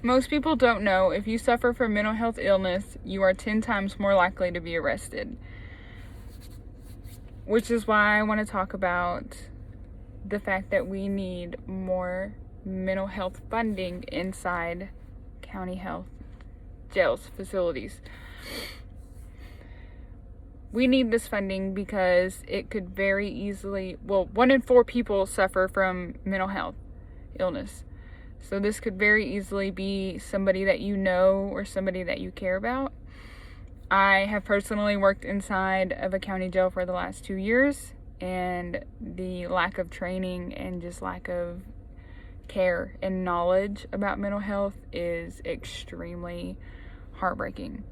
Most people don't know if you suffer from mental health illness, you are 10 times more likely to be arrested. Which is why I want to talk about the fact that we need more mental health funding inside county health jails, facilities. We need this funding because it could very easily, 1 in 4 people suffer from mental health illness. So this could very easily be somebody that you know or somebody that you care about. I have personally worked inside of a county jail for the last 2 years, and the lack of training and just lack of care and knowledge about mental health is extremely heartbreaking.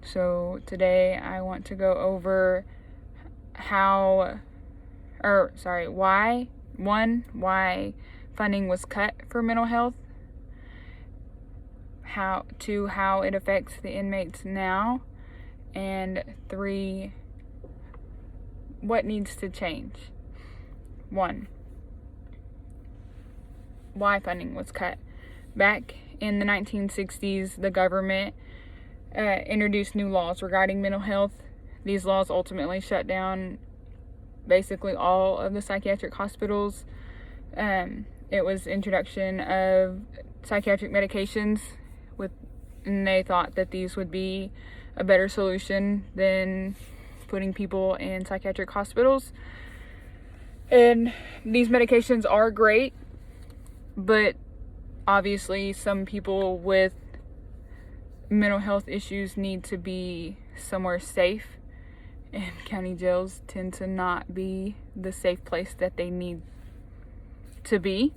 So today I want to go over why funding was cut for mental health, how it affects the inmates now, and 3, what needs to change. 1, why funding was cut. Back in the 1960s, the government introduced new laws regarding mental health. These laws ultimately shut down basically all of the psychiatric hospitals. It was introduction of psychiatric medications, and they thought that these would be a better solution than putting people in psychiatric hospitals. And these medications are great, but obviously some people with mental health issues need to be somewhere safe, and county jails tend to not be the safe place that they need to be,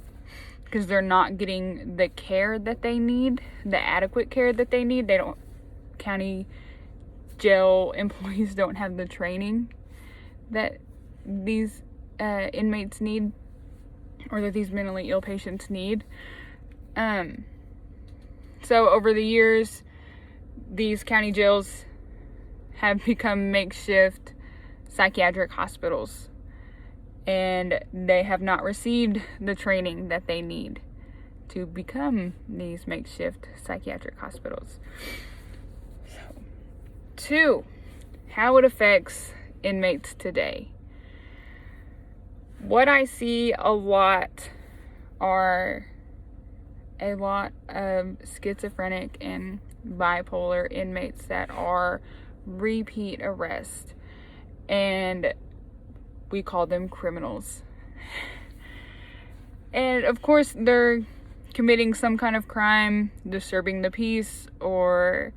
because they're not getting the care that they need, the adequate care that they need. County jail employees don't have the training that these inmates need, or that these mentally ill patients need. So over the years, these county jails have become makeshift psychiatric hospitals, and they have not received the training that they need to become these makeshift psychiatric hospitals. So, 2, how it affects inmates today. What I see a lot are a lot of schizophrenic and bipolar inmates that are repeat arrests, and we call them criminals. And of course they're committing some kind of crime, disturbing the peace, or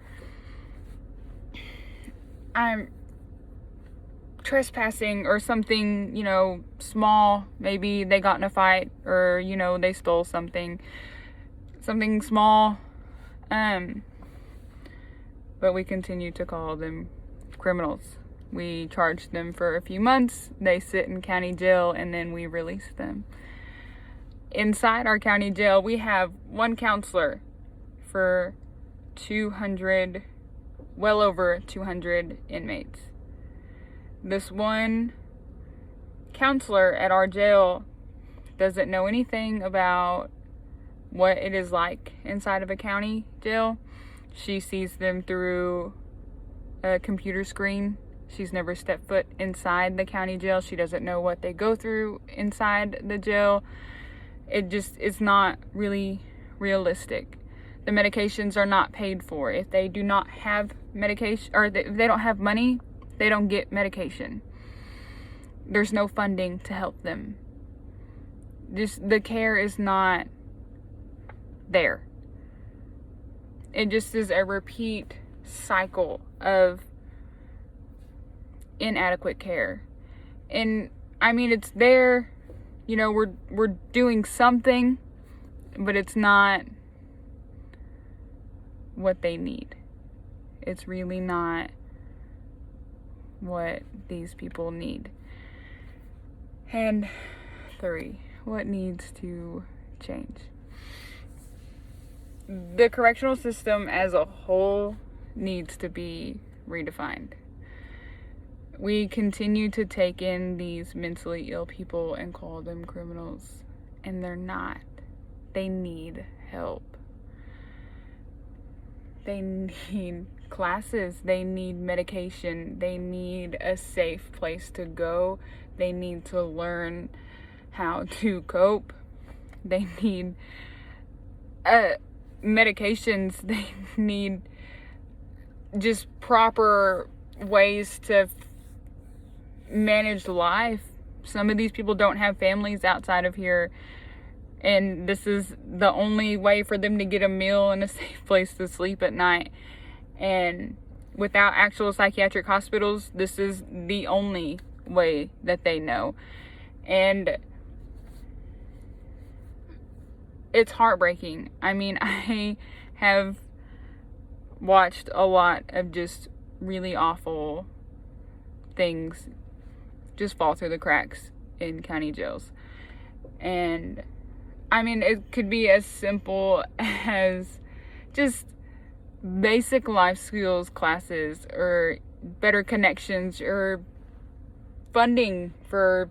trespassing or something, small. Maybe they got in a fight, or they stole something small, but we continue to call them criminals. We charge them for a few months, they sit in county jail, and then we release them. Inside our county jail, we have 1 counselor for well over 200 inmates. This 1 counselor at our jail doesn't know anything about what it is like inside of a county jail. She sees them through a computer screen. She's never stepped foot inside the county jail. She doesn't know what they go through inside the jail. It's not really realistic. The medications are not paid for. If they do not have medication, or if they don't have money, they don't get medication. There's no funding to help them. The care is not there. It just is a repeat cycle of inadequate care. And it's there, we're doing something, but it's not what they need. It's really not what these people need. And 3, what needs to change? The correctional system as a whole needs to be redefined. We continue to take in these mentally ill people and call them criminals, and they're not. They need help. They need classes, they need medication, they need a safe place to go, they need to learn how to cope, they need medications, they need just proper ways to manage life. Some of these people don't have families outside of here, and this is the only way for them to get a meal and a safe place to sleep at night. And without actual psychiatric hospitals, this is the only way that they know. And it's heartbreaking. I mean, I have watched a lot of just really awful things just fall through the cracks in county jails. And I mean, it could be as simple as just basic life skills classes, or better connections, or funding for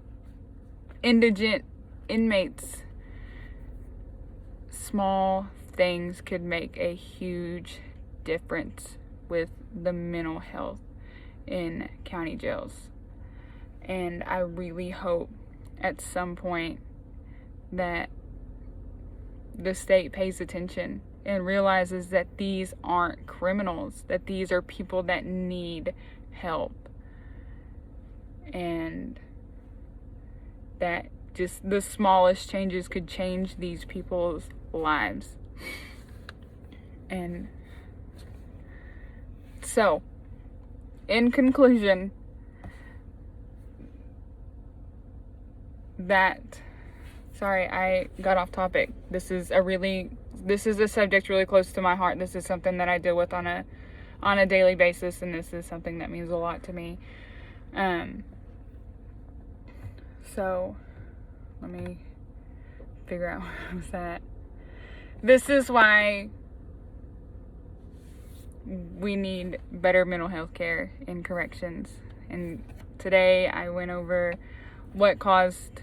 indigent inmates. Small things could make a huge difference with the mental health in county jails. And I really hope at some point that the state pays attention and realizes that these aren't criminals, that these are people that need help, and that just the smallest changes could change these people's lives. And so, in conclusion, sorry, I got off topic. This is a subject really close to my heart. This is something that I deal with on a daily basis, and this is something that means a lot to me. So let me figure out where I was at. This is why we need better mental health care in corrections. And today I went over what caused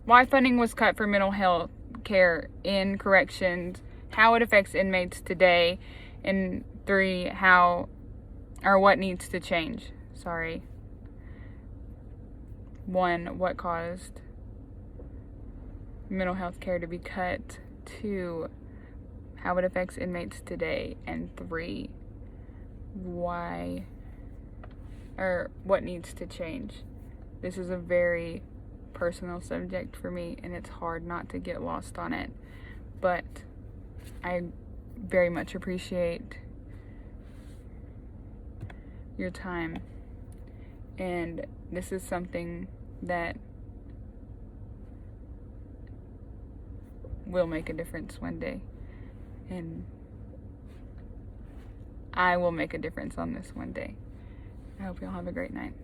why funding was cut for mental health care in corrections, how it affects inmates today, and 3, what needs to change. 1, what caused mental health care to be cut. 2, how it affects inmates today. And 3, what needs to change. This is a very personal subject for me, and it's hard not to get lost on it. But I very much appreciate your time, and this is something that will make a difference one day, and I will make a difference on this one day. I hope y'all have a great night.